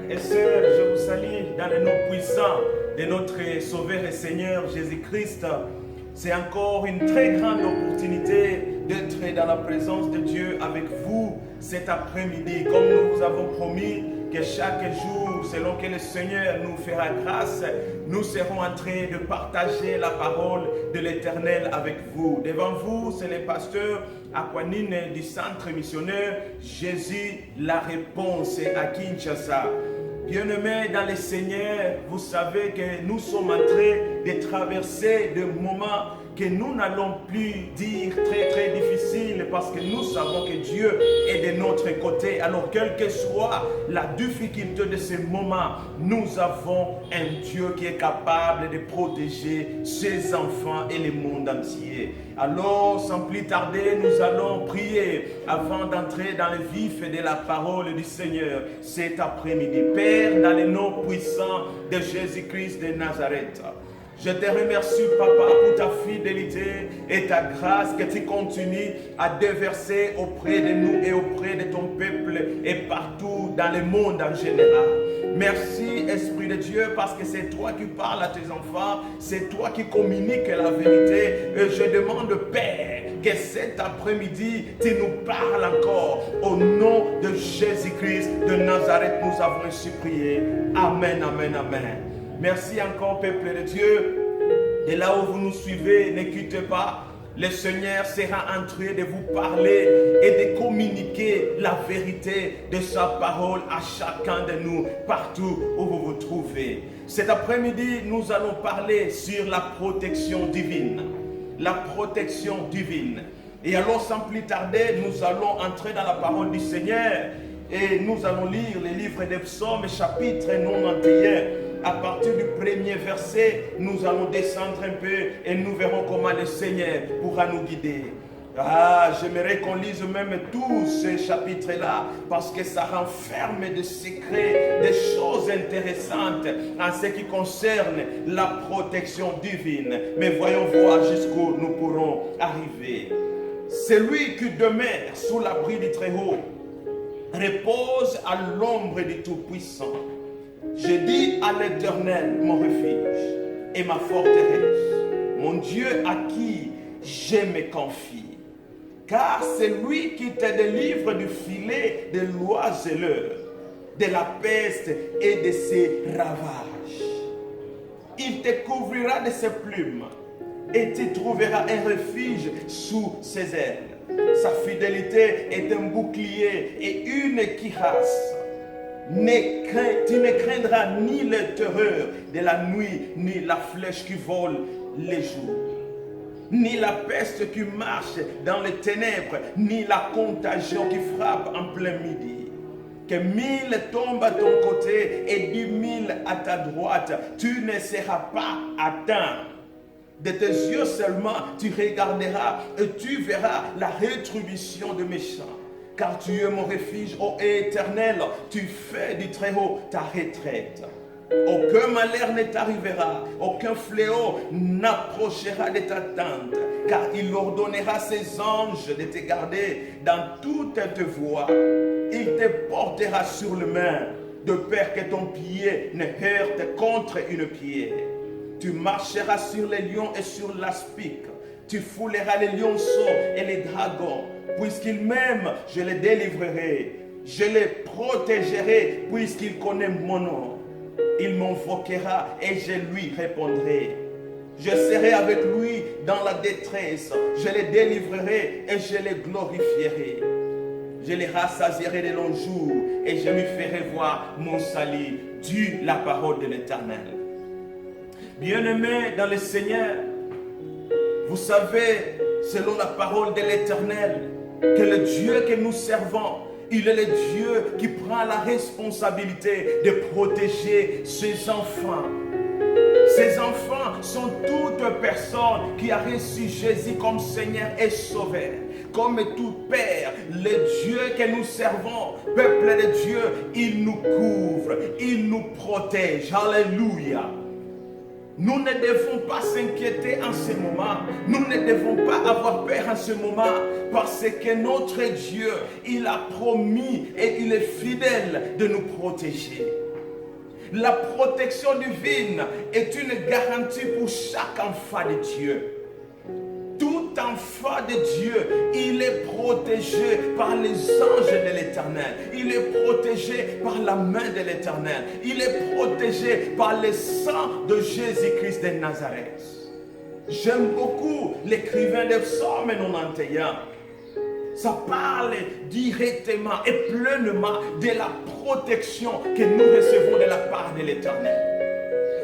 et sœurs, je vous salue dans le nom puissant de notre Sauveur et Seigneur Jésus-Christ. C'est encore une très grande opportunité d'être dans la présence de Dieu avec vous cet après-midi. Comme nous vous avons promis que chaque jour, selon que le Seigneur nous fera grâce, nous serons en train de partager la parole de l'Éternel avec vous. Devant vous, c'est le pasteur Aquanine du centre missionnaire Jésus la réponse à Kinshasa. Bien-aimés dans le Seigneur, vous savez que nous sommes en train de traverser des moments que nous n'allons plus dire très difficiles parce que nous savons que Dieu est de notre côté. Alors, quelle que soit la difficulté de ces moments, nous avons un Dieu qui est capable de protéger ses enfants et le monde entier. Alors, sans plus tarder, nous allons prier avant d'entrer dans le vif de la parole du Seigneur cet après-midi. Père, dans le nom puissant de Jésus-Christ de Nazareth, je te remercie, Papa, pour ta fidélité et ta grâce que tu continues à déverser auprès de nous et auprès de ton peuple et partout dans le monde en général. Merci, Esprit de Dieu, parce que c'est toi qui parles à tes enfants, c'est toi qui communiques la vérité. Et je demande, Père, que cet après-midi, tu nous parles encore. Au nom de Jésus-Christ de Nazareth, nous avons ainsi prié. Amen, amen, amen. Merci encore, peuple de Dieu. De là où vous nous suivez, ne quittez pas. Le Seigneur sera en train de vous parler et de communiquer la vérité de sa parole à chacun de nous, partout où vous vous trouvez. Cet après-midi, nous allons parler sur la protection divine. La protection divine. Et alors, sans plus tarder, nous allons entrer dans la parole du Seigneur et nous allons lire le livre des Psaumes, chapitre 91. À partir du premier verset, nous allons descendre un peu et nous verrons comment le Seigneur pourra nous guider. J'aimerais qu'on lise même tous ces chapitres-là parce que ça renferme des secrets, des choses intéressantes en ce qui concerne la protection divine. Mais voyons voir jusqu'où nous pourrons arriver. Celui qui demeure sous l'abri du Très-Haut repose à l'ombre du Tout-Puissant. Je dis à l'Éternel, mon refuge et ma forteresse, mon Dieu à qui je me confie. Car c'est lui qui te délivre du filet de l'oiseleur, de la peste et de ses ravages. Il te couvrira de ses plumes et tu trouveras un refuge sous ses ailes. Sa fidélité est un bouclier et une cuirasse. Tu ne craindras ni les terreurs de la nuit, ni la flèche qui vole les jours, ni la peste qui marche dans les ténèbres, ni la contagion qui frappe en plein midi. Que 1000 tombent à ton côté et 10 000 à ta droite, tu ne seras pas atteint. De tes yeux seulement, tu regarderas et tu verras la rétribution des méchants. Car tu es mon refuge, ô Éternel, tu fais du Très-Haut ta retraite. Aucun malheur ne t'arrivera, aucun fléau n'approchera de ta tente, car il ordonnera ses anges de te garder dans toutes tes voies. Il te portera sur les mains, de peur que ton pied ne heurte contre une pierre. Tu marcheras sur les lions et sur l'aspic. Tu fouleras les lionceaux et les dragons. Puisqu'il m'aime, je les délivrerai. Je les protégerai puisqu'il connaît mon nom. Il m'invoquera et je lui répondrai. Je serai avec lui dans la détresse. Je les délivrerai et je les glorifierai. Je les rassasierai de longs jours et je lui ferai voir mon salut. Dit la parole de l'Éternel. Bien-aimés dans le Seigneur, vous savez, selon la parole de l'Éternel, que le Dieu que nous servons, il est le Dieu qui prend la responsabilité de protéger ses enfants. Ces enfants sont toutes personnes qui ont reçu Jésus comme Seigneur et Sauveur. Comme tout Père, le Dieu que nous servons, peuple de Dieu, il nous couvre, il nous protège. Alléluia. Nous ne devons pas s'inquiéter en ce moment. Nous ne devons pas avoir peur en ce moment. Parce que notre Dieu, il a promis et il est fidèle de nous protéger. La protection divine est une garantie pour chaque enfant de Dieu. Tout enfant de Dieu, il est protégé par les anges de l'Éternel. Il est protégé par la main de l'Éternel. Il est protégé par le sang de Jésus-Christ de Nazareth. J'aime beaucoup l'écrivain de Psaume 91. Ça parle directement et pleinement de la protection que nous recevons de la part de l'Éternel.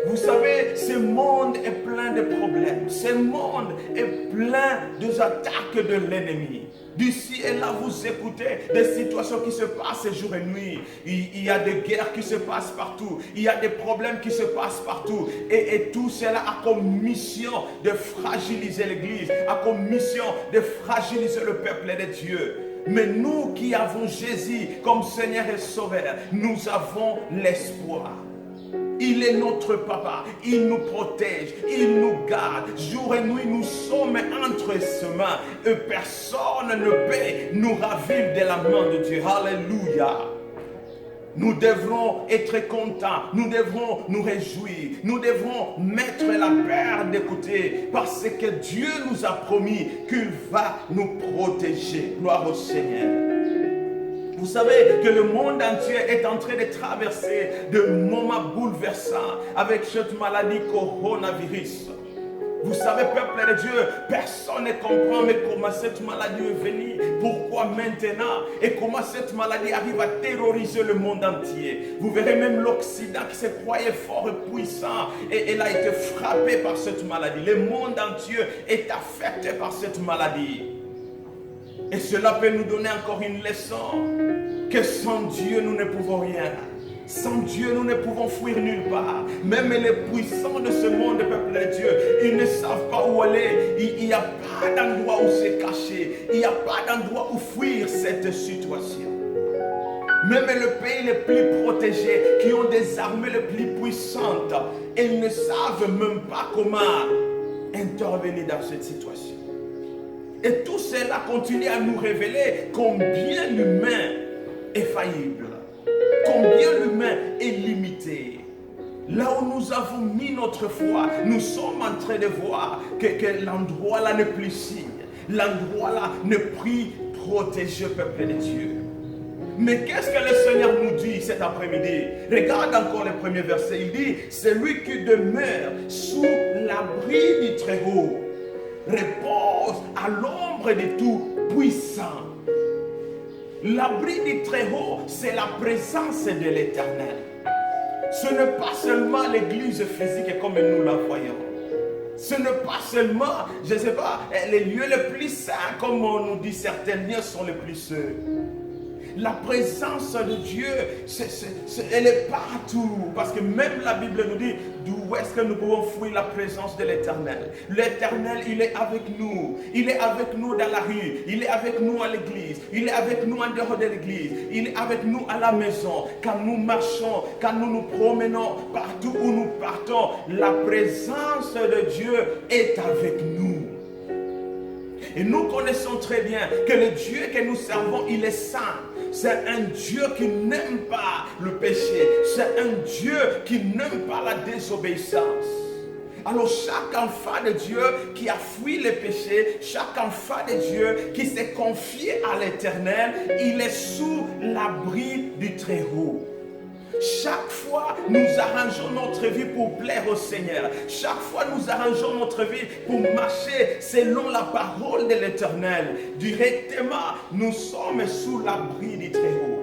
Vous savez, ce monde est plein de problèmes. Ce monde est plein des attaques de l'ennemi. D'ici et là, vous écoutez des situations qui se passent jour et nuit. Il y a des guerres qui se passent partout. Il y a des problèmes qui se passent partout. Et tout cela a comme mission de fragiliser l'Église, a comme mission de fragiliser le peuple de Dieu. Mais nous qui avons Jésus comme Seigneur et Sauveur, nous avons l'espoir. Il est notre papa, il nous protège, il nous garde. Jour et nuit, nous sommes entre ses mains et personne ne peut nous ravir de la main de Dieu. Alléluia. Nous devrons être contents, nous devrons nous réjouir, nous devrons mettre la peur de côté parce que Dieu nous a promis qu'il va nous protéger. Gloire au Seigneur. Vous savez que le monde entier est en train de traverser de moments bouleversants avec cette maladie coronavirus. Vous savez, peuple de Dieu, personne ne comprend mais comment cette maladie est venue, pourquoi maintenant et comment cette maladie arrive à terroriser le monde entier. Vous verrez même l'Occident qui se croyait fort et puissant et elle a été frappé par cette maladie. Le monde entier est affecté par cette maladie. Et cela peut nous donner encore une leçon que sans Dieu nous ne pouvons rien. Sans Dieu nous ne pouvons fuir nulle part. Même les puissants de ce monde, peuple de Dieu, ils ne savent pas où aller. Il n'y a pas d'endroit où se cacher. Il n'y a pas d'endroit où fuir cette situation. Même les pays les plus protégés, qui ont des armées les plus puissantes, ils ne savent même pas comment intervenir dans cette situation. Et tout cela continue à nous révéler combien l'humain est faillible, combien l'humain est limité. Là où nous avons mis notre foi, nous sommes en train de voir que l'endroit là n'est plus signe. L'endroit là n'est plus protégé, peuple de Dieu. Mais qu'est-ce que le Seigneur nous dit cet après-midi? Regarde encore le premier verset. Il dit, celui qui demeure sous l'abri du Très-Haut repose à l'ombre du Tout-Puissant. L'abri du Très-Haut, c'est la présence de l'Éternel. Ce n'est pas seulement l'église physique comme nous la voyons. Ce n'est pas seulement, je ne sais pas, les lieux les plus saints, comme on nous dit, certains lieux sont les plus sûrs. La présence de Dieu, elle est partout. Parce que même la Bible nous dit d'où est-ce que nous pouvons fuir la présence de l'Éternel. L'Éternel, il est avec nous. Il est avec nous dans la rue. Il est avec nous à l'église. Il est avec nous en dehors de l'église. Il est avec nous à la maison. Quand nous marchons, quand nous nous promenons, partout où nous partons, la présence de Dieu est avec nous. Et nous connaissons très bien que le Dieu que nous servons, il est saint. C'est un Dieu qui n'aime pas le péché. C'est un Dieu qui n'aime pas la désobéissance. Alors chaque enfant de Dieu qui a fui le péché, chaque enfant de Dieu qui s'est confié à l'Éternel, il est sous l'abri du Très-Haut. Chaque fois, nous arrangeons notre vie pour plaire au Seigneur. Chaque fois, nous arrangeons notre vie pour marcher selon la parole de l'Éternel. Directement, nous sommes sous l'abri du Très-Haut.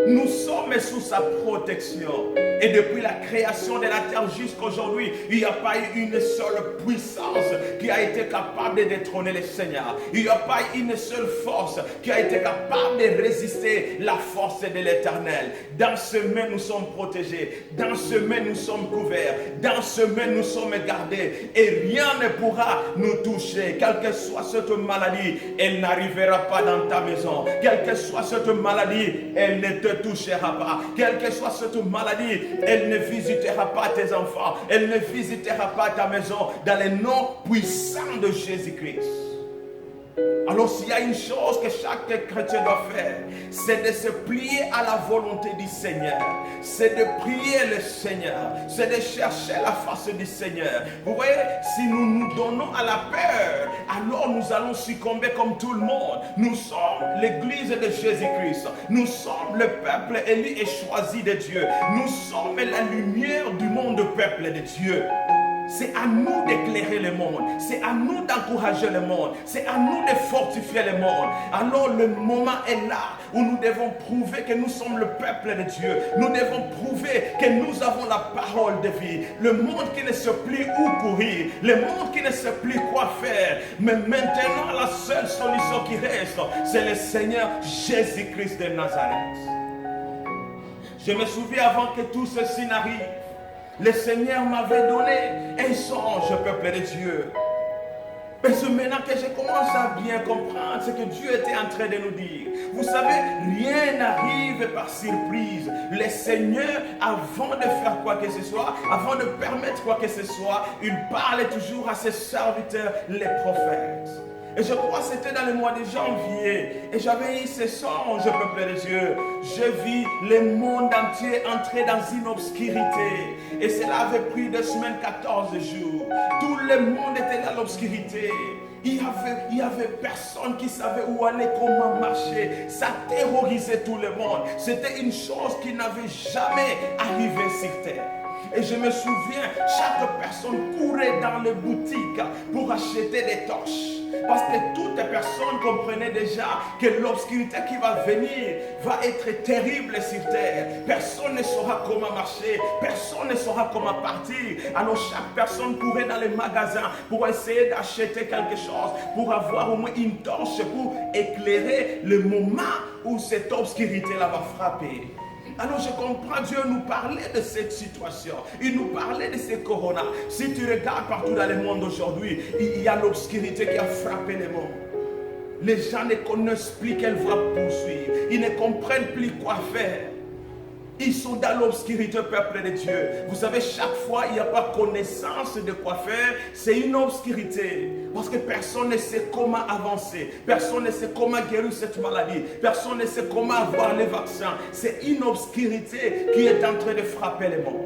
Nous sommes sous sa protection. Et depuis la création de la terre jusqu'à aujourd'hui, il n'y a pas eu une seule puissance qui a été capable de détrôner le Seigneur. Il n'y a pas eu une seule force qui a été capable de résister la force de l'Éternel. Dans ce main, nous sommes protégés. Dans ce main, nous sommes couverts. Dans ce main, nous sommes gardés. Et rien ne pourra nous toucher. Quelle que soit cette maladie, elle n'arrivera pas dans ta maison. Quelle que soit cette maladie, elle ne te touchera pas. Quelle que soit cette maladie, elle ne visitera pas tes enfants. Elle ne visitera pas ta maison dans le nom puissant de Jésus-Christ. Alors s'il y a une chose que chaque chrétien doit faire, c'est de se plier à la volonté du Seigneur. C'est de prier le Seigneur. C'est de chercher la face du Seigneur. Vous voyez, si nous nous donnons à la peur, alors nous allons succomber comme tout le monde. Nous sommes l'église de Jésus-Christ. Nous sommes le peuple élu et choisi de Dieu. Nous sommes la lumière du monde, peuple de Dieu. C'est à nous d'éclairer le monde. C'est à nous d'encourager le monde. C'est à nous de fortifier le monde. Alors le moment est là où nous devons prouver que nous sommes le peuple de Dieu. Nous devons prouver que nous avons la parole de vie. Le monde qui ne sait plus où courir. Le monde qui ne sait plus quoi faire. Mais maintenant, la seule solution qui reste, c'est le Seigneur Jésus-Christ de Nazareth. Je me souviens avant que tout ceci n'arrive, le Seigneur m'avait donné un songe, peuple de Dieu. Parce que maintenant que je commence à bien comprendre ce que Dieu était en train de nous dire. Vous savez, rien n'arrive par surprise. Le Seigneur, avant de faire quoi que ce soit, avant de permettre quoi que ce soit, il parle toujours à ses serviteurs, les prophètes. Et je crois que c'était dans le mois de janvier. Et j'avais eu ce songe, peuple de Dieu. Je vis le monde entier entrer dans une obscurité. Et cela avait pris 2 semaines, 14 jours. Tout le monde était dans l'obscurité. Il y avait personne qui savait où aller, comment marcher. Ça terrorisait tout le monde. C'était une chose qui n'avait jamais arrivé sur terre. Et je me souviens, chaque personne courait dans les boutiques pour acheter des torches. Parce que toutes les personnes comprenaient déjà que l'obscurité qui va venir va être terrible sur terre. Personne ne saura comment marcher, personne ne saura comment partir. Alors chaque personne courait dans les magasins pour essayer d'acheter quelque chose, pour avoir au moins une torche pour éclairer le moment où cette obscurité-là va frapper. Alors je comprends, Dieu nous parlait de cette situation. Il nous parlait de ce corona. Si tu regardes partout dans le monde aujourd'hui, il y a l'obscurité qui a frappé le monde. Les gens ne connaissent plus quelle voie poursuivre. Ils ne comprennent plus quoi faire. Ils sont dans l'obscurité, peuple de Dieu. Vous savez, chaque fois, il n'y a pas connaissance de quoi faire. C'est une obscurité. Parce que personne ne sait comment avancer. Personne ne sait comment guérir cette maladie. Personne ne sait comment avoir les vaccins. C'est une obscurité qui est en train de frapper le monde.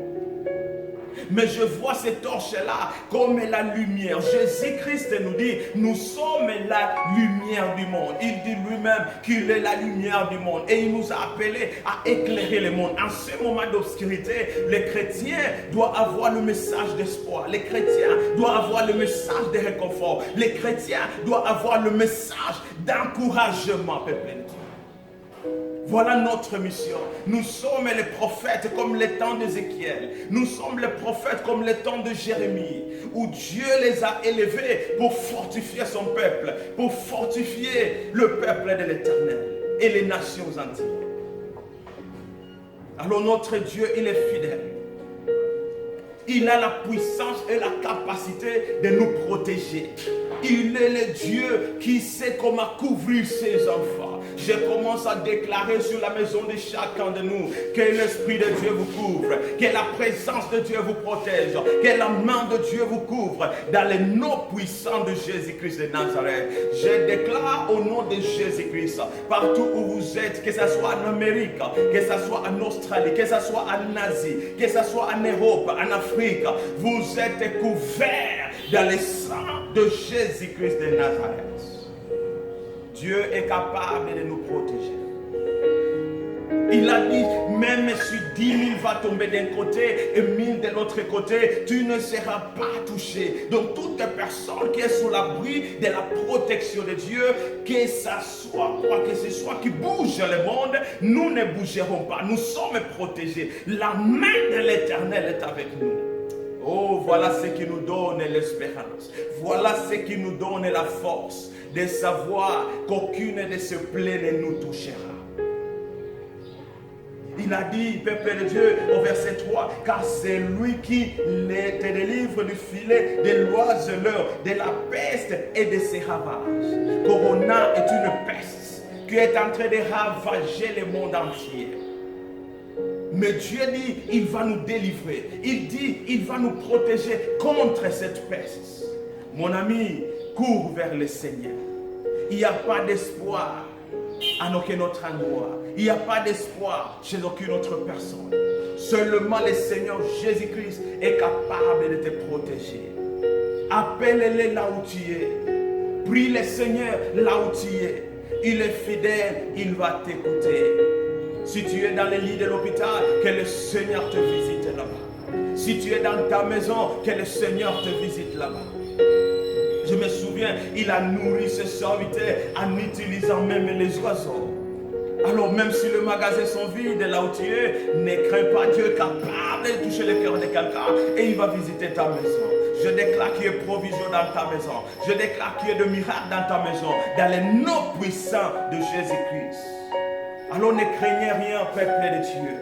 Mais je vois cette torche-là comme la lumière. Jésus-Christ nous dit, nous sommes la lumière du monde. Il dit lui-même qu'il est la lumière du monde. Et il nous a appelés à éclairer le monde. En ce moment d'obscurité, les chrétiens doivent avoir le message d'espoir. Les chrétiens doivent avoir le message de réconfort. Les chrétiens doivent avoir le message d'encouragement, peuple de Dieu. Voilà notre mission. Nous sommes les prophètes comme le temps d'Ézéchiel. Nous sommes les prophètes comme le temps de Jérémie, où Dieu les a élevés pour fortifier son peuple, pour fortifier le peuple de l'Éternel et les nations entières. Alors notre Dieu, il est fidèle. Il a la puissance et la capacité de nous protéger. Il est le Dieu qui sait comment couvrir ses enfants. Je commence à déclarer sur la maison de chacun de nous que l'Esprit de Dieu vous couvre, que la présence de Dieu vous protège, que la main de Dieu vous couvre dans le nom puissant de Jésus-Christ de Nazareth. Je déclare au nom de Jésus-Christ, partout où vous êtes, que ce soit en Amérique, que ce soit en Australie, que ce soit en Asie, que ce soit en Europe, en Afrique, vous êtes couverts dans le sang de Jésus-Christ de Nazareth. Dieu est capable de nous protéger. Il a dit, même si 10 000 va tomber d'un côté et 1000 de l'autre côté, tu ne seras pas touché. Donc toute personne qui est sous l'abri de la protection de Dieu, que ça soit quoi que ce soit qui bouge le monde, nous ne bougerons pas. Nous sommes protégés. La main de l'Éternel est avec nous. Oh, voilà ce qui nous donne l'espérance. Voilà ce qui nous donne la force de savoir qu'aucune de ces plaies ne nous touchera. Il a dit, peuple de Dieu, au verset 3, car c'est lui qui te délivre du filet de l'oiseleur, de la peste et de ses ravages. Corona est une peste qui est en train de ravager le monde entier. Mais Dieu dit, il va nous délivrer. Il dit, il va nous protéger contre cette peste. Mon ami, cours vers le Seigneur. Il n'y a pas d'espoir à aucun autre endroit. Il n'y a pas d'espoir chez aucune autre personne. Seulement le Seigneur Jésus-Christ est capable de te protéger. Appelle-le là où tu es. Prie le Seigneur là où tu es. Il est fidèle, il va t'écouter. Si tu es dans le lit de l'hôpital, que le Seigneur te visite là-bas. Si tu es dans ta maison, que le Seigneur te visite là-bas. Je me souviens, il a nourri ses serviteurs en utilisant même les oiseaux. Alors même si le magasin sont vides là où tu es, ne crains pas, Dieu est capable de toucher le cœur de quelqu'un et il va visiter ta maison. Je déclare qu'il y ait provision dans ta maison. Je déclare qu'il y ait de miracles dans ta maison, dans les noms puissants de Jésus-Christ. Alors ne craignez rien, peuple de Dieu.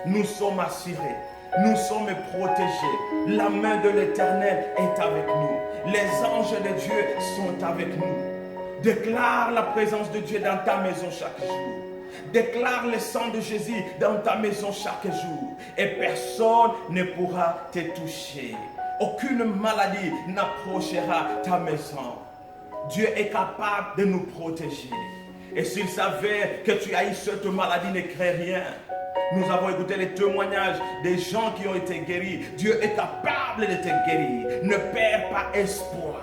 Nous sommes assurés. Nous sommes protégés. La main de l'Éternel est avec nous. Les anges de Dieu sont avec nous. Déclare la présence de Dieu dans ta maison chaque jour. Déclare le sang de Jésus dans ta maison chaque jour. Et personne ne pourra te toucher. Aucune maladie n'approchera ta maison. Dieu est capable de nous protéger. Et s'il savait que tu as eu cette maladie, ne crains rien. Nous avons écouté les témoignages des gens qui ont été guéris. Dieu est capable de te guérir. Ne perds pas espoir.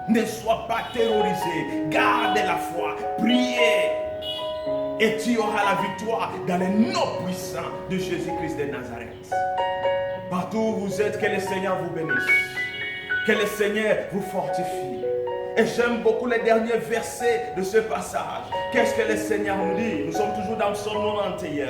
Ne sois pas terrorisé. Garde la foi. Priez. Et tu auras la victoire dans le nom puissant de Jésus-Christ de Nazareth. Partout où vous êtes, que le Seigneur vous bénisse. Que le Seigneur vous fortifie. Et j'aime beaucoup les derniers versets de ce passage. Qu'est-ce que le Seigneur nous dit? Nous sommes toujours dans Psaume 91.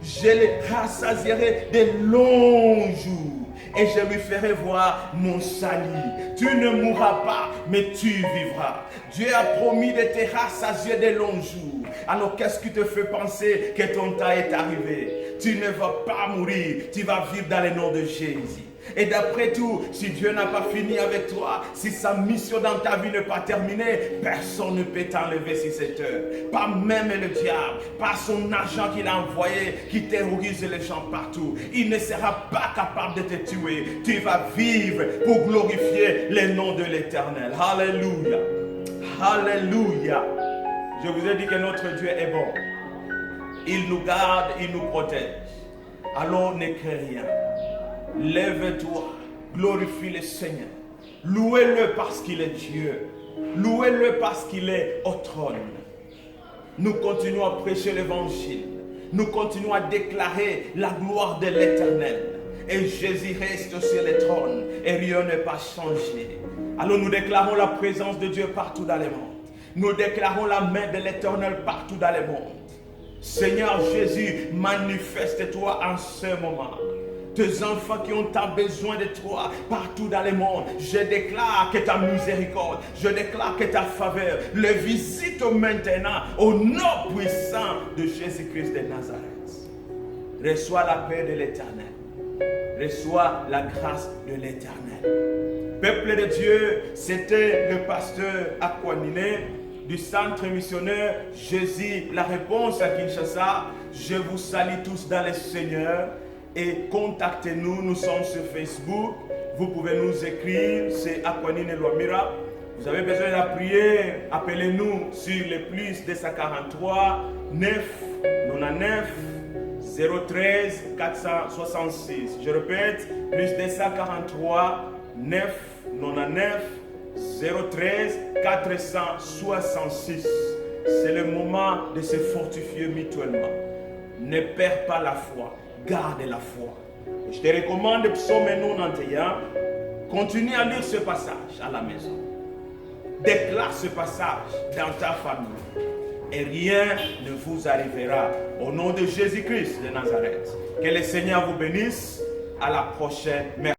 Je les rassasierai de longs jours et je lui ferai voir mon salut. Tu ne mourras pas, mais tu vivras. Dieu a promis de te rassasier de longs jours. Alors qu'est-ce qui te fait penser que ton temps est arrivé? Tu ne vas pas mourir, tu vas vivre dans le nom de Jésus. Et d'après tout, si Dieu n'a pas fini avec toi, si sa mission dans ta vie n'est pas terminée, personne ne peut t'enlever sur cette heure. Pas même le diable, pas son agent qu'il a envoyé, qui terrorise les gens partout. Il ne sera pas capable de te tuer. Tu vas vivre pour glorifier le nom de l'Éternel. Alléluia. Alléluia. Je vous ai dit que notre Dieu est bon. Il nous garde, il nous protège. Alors ne crains rien. Lève-toi, glorifie le Seigneur. Louez-le parce qu'il est Dieu. Louez-le parce qu'il est au trône. Nous continuons à prêcher l'évangile. Nous continuons à déclarer la gloire de l'Éternel. Et Jésus reste sur le trône et rien n'est pas changé. Alors nous déclarons la présence de Dieu partout dans le monde. Nous déclarons la main de l'Éternel partout dans le monde. Seigneur Jésus, manifeste-toi en ce moment. Tes enfants qui ont tant besoin de toi partout dans le monde, je déclare que ta miséricorde, je déclare que ta faveur le visite maintenant au nom puissant de Jésus-Christ de Nazareth. Reçois la paix de l'Éternel. Reçois la grâce de l'Éternel. Peuple de Dieu, c'était le pasteur Akwanine du centre missionnaire Jésus, la réponse à Kinshasa. Je vous salue tous dans le Seigneur. Et contactez-nous, nous sommes sur Facebook. Vous pouvez nous écrire, c'est Akwanine Lwamira. Vous avez besoin de la prière, appelez-nous sur le plus 243 9 99 013 466. Je répète, plus 243 9 99 013 466. C'est le moment de se fortifier mutuellement. Ne perds pas la foi. Garde la foi. Je te recommande Psaume 91. Continue à lire ce passage à la maison. Déclare ce passage dans ta famille. Et rien ne vous arrivera. Au nom de Jésus-Christ de Nazareth. Que le Seigneur vous bénisse. À la prochaine. Merci.